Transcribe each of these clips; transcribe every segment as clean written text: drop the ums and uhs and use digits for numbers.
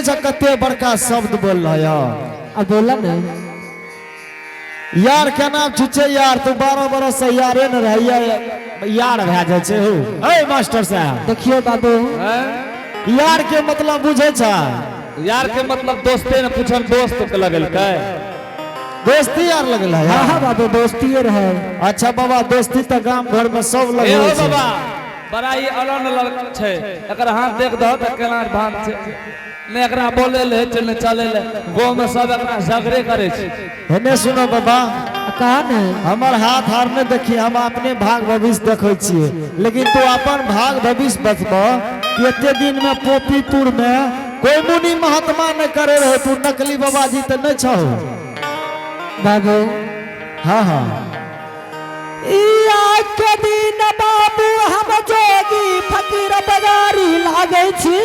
देखे छ कते बड़का शब्द बोल रहा यार। अब बोला ना यार क्या नाम छुचे यार, तू 12 बरस से यारे न रहिया यार भए जाय छै हो। ए मास्टर साहब देखियो बाबू, यार के मतलब बुझे छ? यार के मतलब दोस्ते ने पूछन दोस्त के लगल के दोस्ती यार लगल है। हाँ हाँ बाबू दोस्ती रहे। अच्छा बाबा दोस्ती तो गांव घर में सब ए हो लगे छै। बाबा बड़ा ही अलग अलग छै, एकर हाथ देख दहो त केना भान छै, ने एकरा बोले ले चलने चले ले गांव में सब एकरा झगड़े करे छै। हने सुनो बाबा, कहा ने हमर हाथ हार ने देखी, हम अपने भाग भविष्य देखै छियै, लेकिन तू अपन भाग भविष्य बतबो कि एते दिन में पोपीपुर में कोई मुनि महात्मा न करे रहे, तू नकली बाबा जी तो न छहो बाबू। हाँ हाँ के दिन बाबू हम जोगी फकीर बेगारी लागे छी।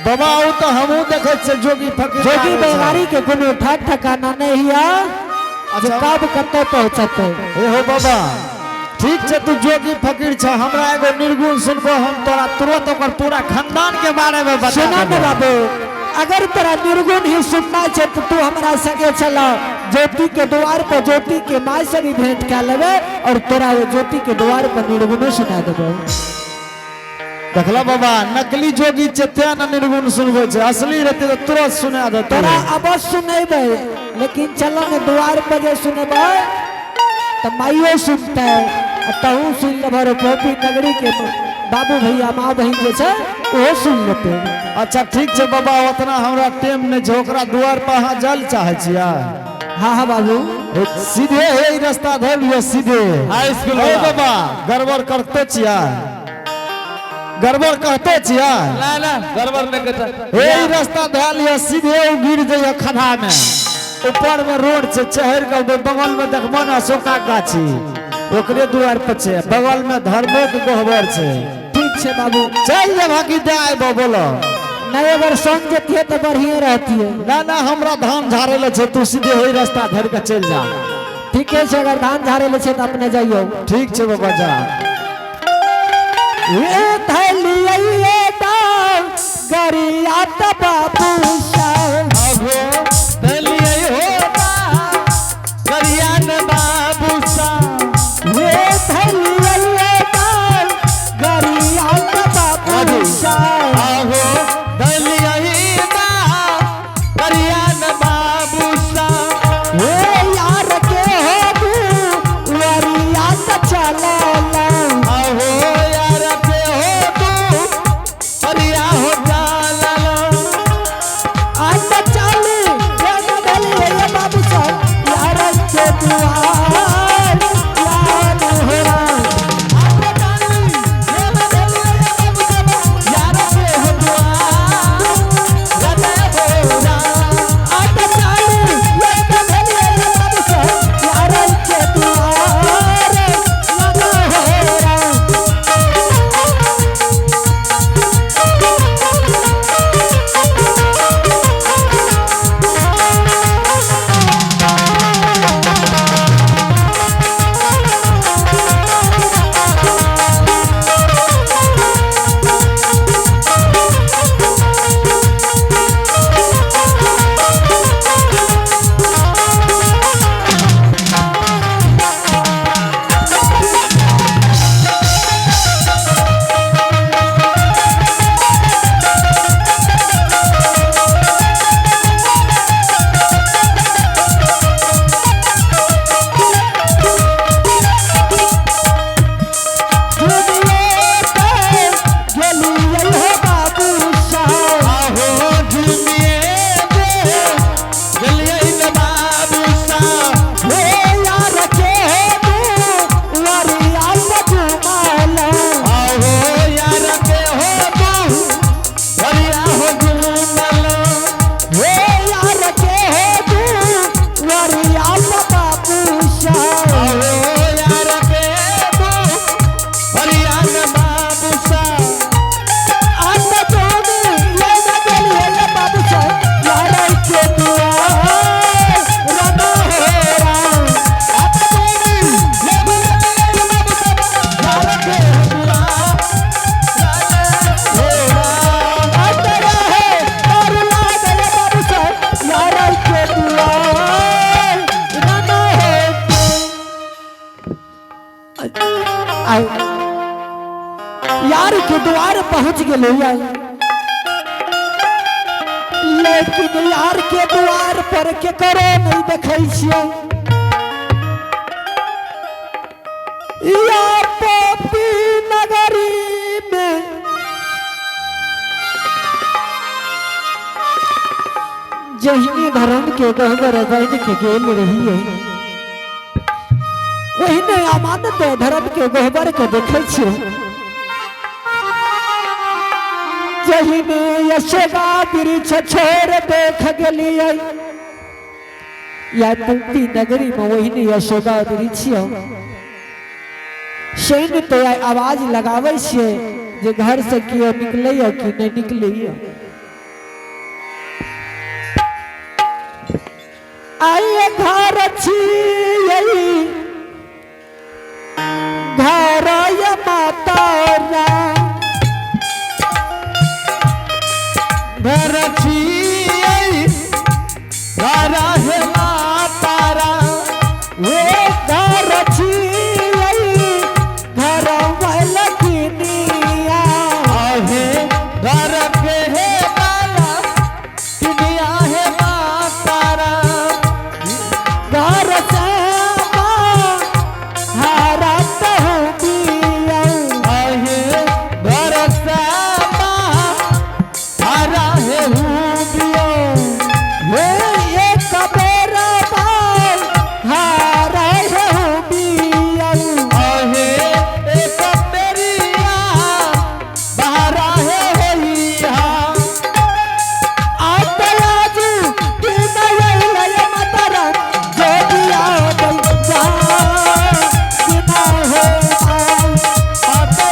बाबा ओ तो हमहू देखे छ जोगी फकीर जोगी बेगारी के कोनो ठाक ठिकाना नहीं है। अच्छा कब कते पहुंचते। ए हो बाबा ठीक छै, तू जोगी फकीर छ, हमरा एगो निर्गुण सुनबो, हम तोरा तुरंत ओकर पूरा खानदान के बारे में बता सुना देबो। न बाबू, अगर तेरा निर्गुण ही सुनना है तो तू हमारा संगे चला, ज्योति के द्वार पर ज्योति के माँ से भी भेंट कर लेवे और तेरा वो ज्योति के द्वार पर निर्गुण सुना देबो। देखला बाबा नकली जोगी चेते न निर्गुण सुनबो छै, असली रहते तो तुरंत सुना देते। तेरा अवश्य सुनेबे, लेकिन चलो न द्वार पर जे सुनेबे तो माइयो सुनते तहू सुन लेबो, पोपी नगरी के बाबू भैया माँ बहन जे छै वो सुन लेते। अच्छा ठीक छै बाबा, उतना हमरा टाइम नहीं छै, ओकरा द्वार पर अहाँ जल चाहे छियै? हाँ हाँ बाबू सीधे है रास्ता धर लियो, सीधे हाई स्कूल ए बाबा गड़बड़ करते छियै, गड़बड़ कहते छियै? ना ना गड़बड़ नहीं करता, ए रास्ता धर लियो, सीधे उ गिर जाइए खड्डा में, ऊपर में रोड छै, चढ़ के बगल में देखबो ना सोका गाछी, ओकरे द्वार पर छै, बगल में धर्मो के गोहबर छै। ठीक छै बाबू, चल जा भागी दे आइबो, बोलो नहीं अगर संग जेती है तो बढ़िया रहती है। ना ना हमरा धान झाड़े ले छै, तू सीधे वही रास्ता धर के चल जा। ठीक है, अगर धान झाड़े ले छे तो अपने जाइयो। ठीक छै बाबा जा। ये थलिए डाल गरिया त बाबू साहब, आगो दलिए होता करिया न बाबू सा, ये थलिए डाल गरिया त बाबू साहब, आगो दलिए होता करिया न बाबू सा, ये यार के हो तू वरिया त चला आगो यार के हो तू करिया हो जाला, के द्वार पहुंच गए लेकिन यार के द्वार पर के करो नहीं देखे छियै या पोपी नगरी में जहिनी धर्म के गहबर बन के गेल रही है वही ने अमानत धर्म के गहबर के देखे छियै जही में यशोदा वृक्ष छोड़ देख गलिए या कुंती नगरी में वही ने यशोदा वृक्ष सैन्य तो आवाज लगावे छे जे घर से कियो निकले कि नहीं निकले आइए घर छियै घर माता घर छियै घर है मातारा वो घर छियै घर वलकिनिया आहे घर के है बाला दुनिया है मातारा घर से हारत हुबिया आहे घर से हरा है हूबियो वो एक बेरा बाल हारा हुबिया आहे एक बेरिया बहरा है होइया आतलाज कि नहीं लय मतरा जो दिया गई जा कि ना हो आते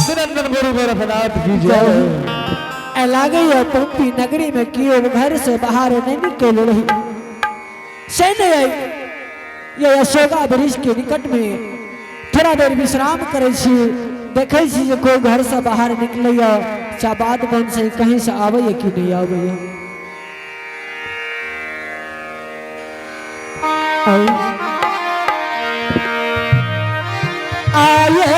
निरंजन गुरु गोरखनाथ की जय। लागे ये पंपी नगरी में कियो घर से बाहर नहीं निकल रही सैन्य ये अशोका वृक्ष के निकट में थोड़ा देर विश्राम करे छी देखे छी जे कोई घर से बाहर निकले चाबाद बन से कहीं से आवे कि नहीं आवे आये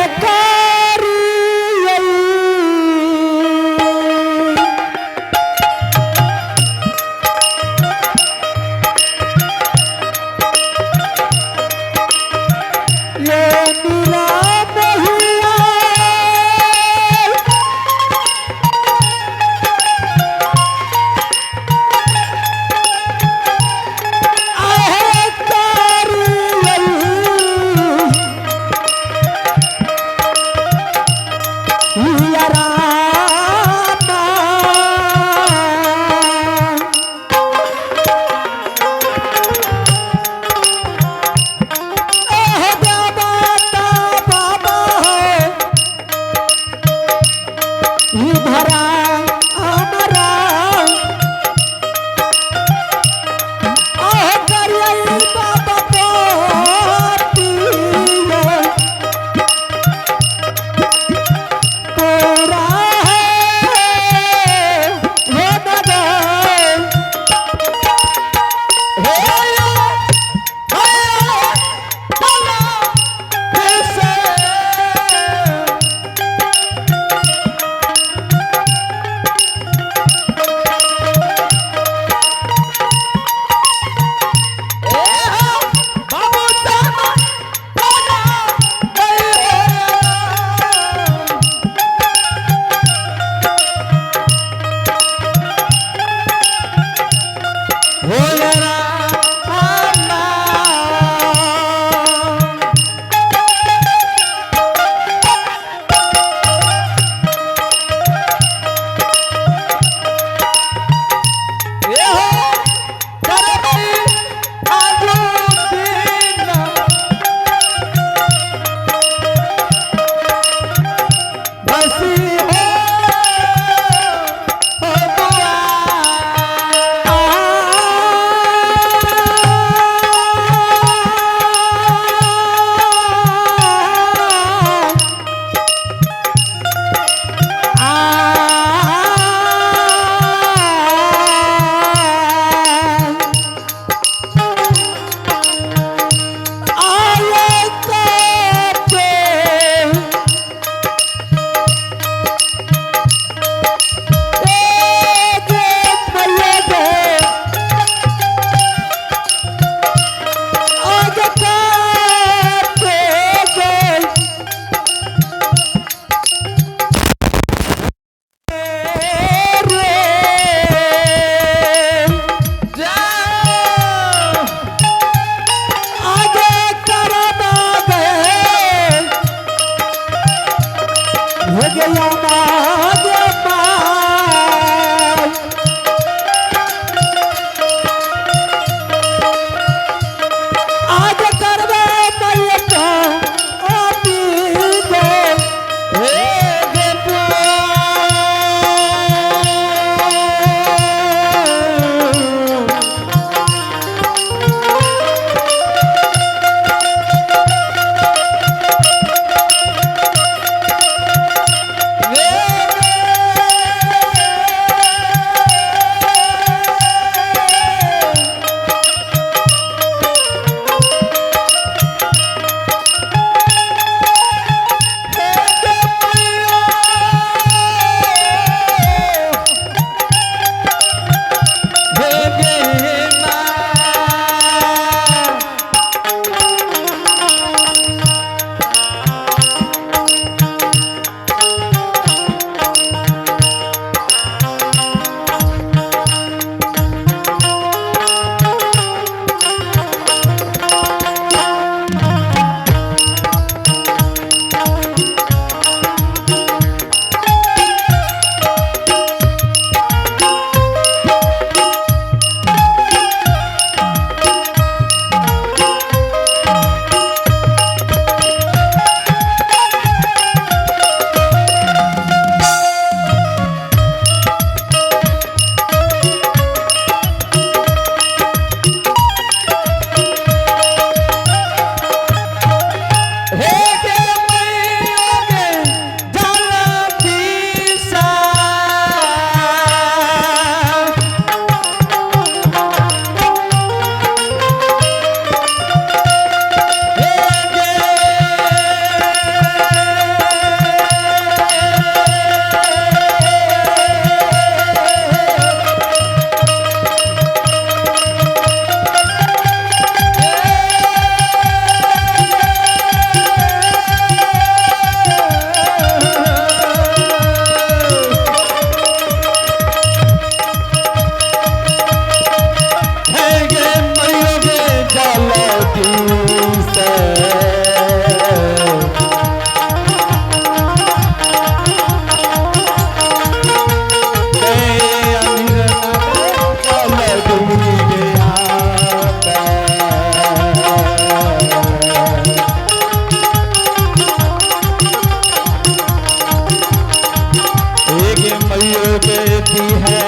ये मयूर देती है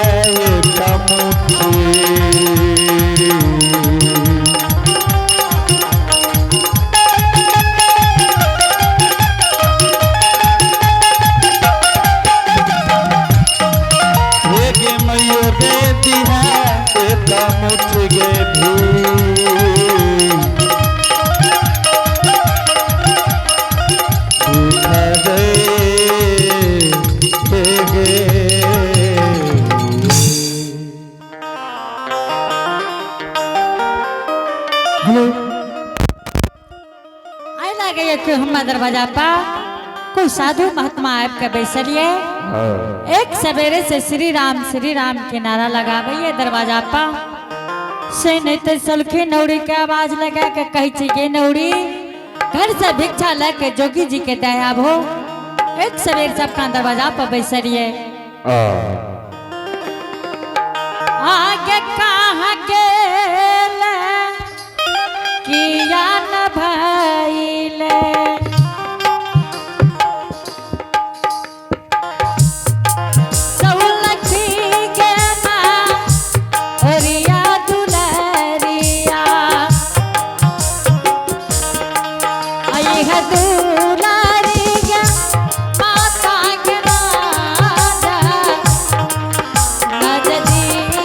एक मुट्ठी। ये मयूर देती है एक मुट्ठी गे भी। हेलो आए लगे ये कि हम दरवाजा पा कोई साधु महात्मा आपके बैसलिए एक सवेरे से श्री राम के नारा लगावे ये दरवाजा पा से नहीं तो सलखी नौड़ी के आवाज लगा के कही चाहिए नौड़ी घर से भिक्षा लेके जोगी जी के दयाब हो एक सवेर से अपना दरवाजा पर बैसलिए आगे कहाँ के किया न भइले सौलखी के माँ ओरिया दुलरिया आई है दुलरिया माता के राजा नजदीक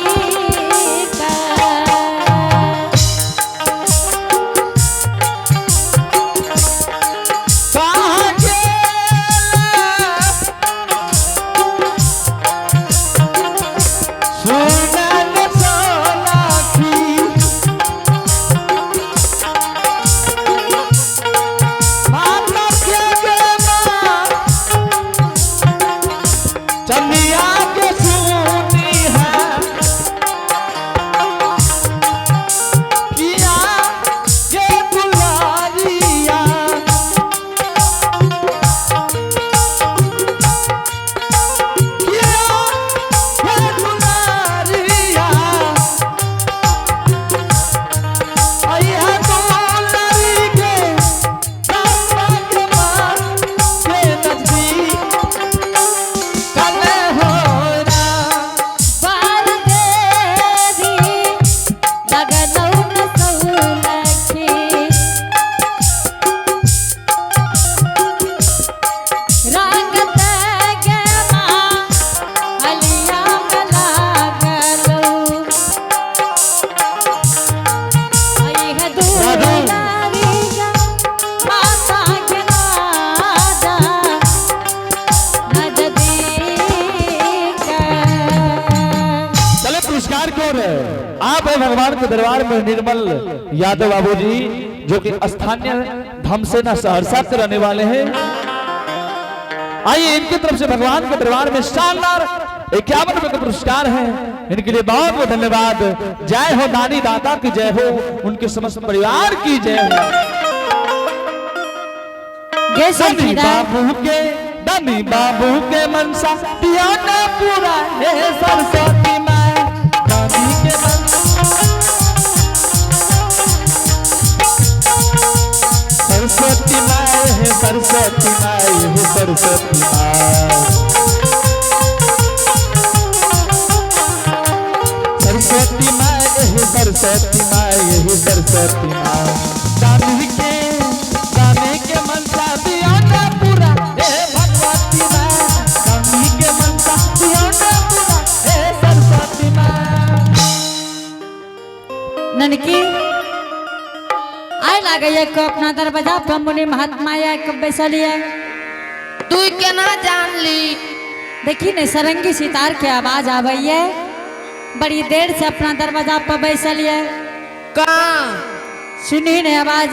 आप है भगवान के दरबार में निर्मल यादव बाबू जी जो कि स्थानीय धमसेना सहरसा से रहने वाले हैं। आइए इनकी तरफ से भगवान के दरबार में शानदार 51 रुपए का पुरस्कार है। इनके लिए बहुत बहुत धन्यवाद। जय हो दानी दाता की जय हो, उनके समस्त परिवार की जय हो। दानी बाबू के मनसा पिया ने पूरा है सरस्वती माँ दानी के सरस्वती माँ है सरस्वती माँ है सरस्वती माँ सरस्वती माँ है सरस्वती माँ है सरस्वती माँ दानी के मनसा पिया ने पूरा है भगवती माँ दानी के मनसा पिया ने पूरा है सरस्वती माँ। ननकी आय लागे एक अपना दरवाजा पर मुनि महात्मा एक बैसलिए तू केना जान ली? देखी ने सरंगी सितार के आवाज आबैये बड़ी देर से अपना दरवाजा पर बैसलिए कहाँ सुनी ने आवाज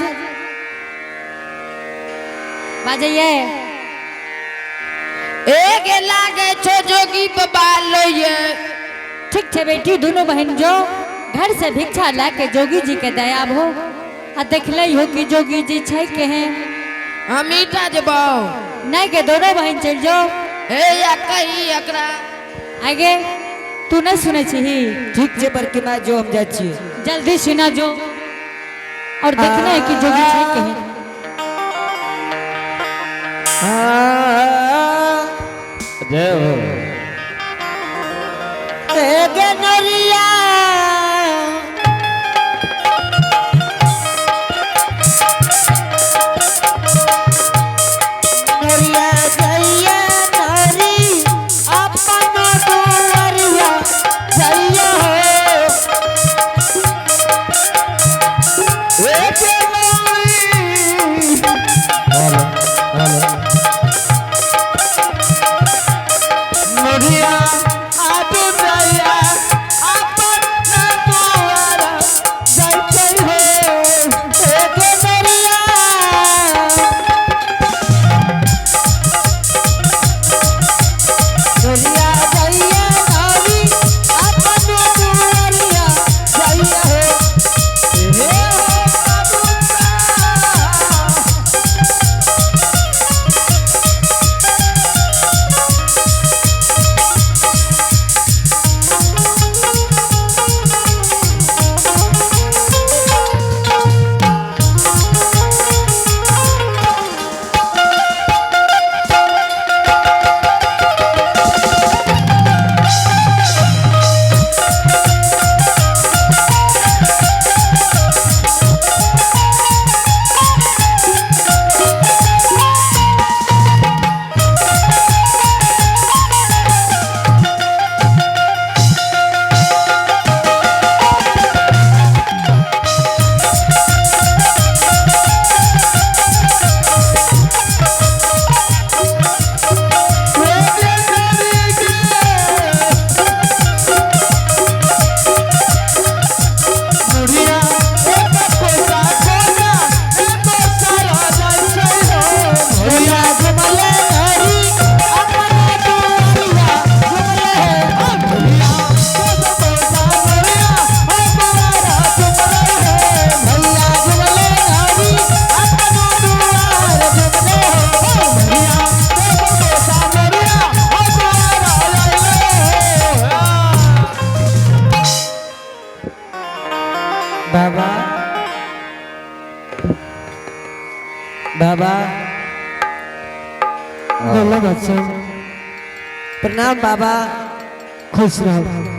बाजइए एक लागे छो जोगी बाबा लोये। ठीक है बेटी दोनों बहन जो घर से भिक्षा लाके जोगी जी के दयाब हो आ देखले हो कि जोगी जी छै के हैं हम ईटा जबाओ नहीं के दोनों बहन चल जाओ हे या कही एकरा आगे तू नहीं सुने छी ठीक छे बड़की माँ जो हम जा छिए जल्दी सुना जो और देखना है कि जोगी छै के हैं। जय हो। गे नरिया नरिया जइया नरी अपन दुआरिया जइया हो ए केलोई नरिया आदू जइया अपन दुआरा जइते हो ए गे नरिया नरिया जइया नरी अपन दुआरिया जइया हो हे हो बाबा बाबा बोलो बच्चों प्रणाम बाबा खुश रहो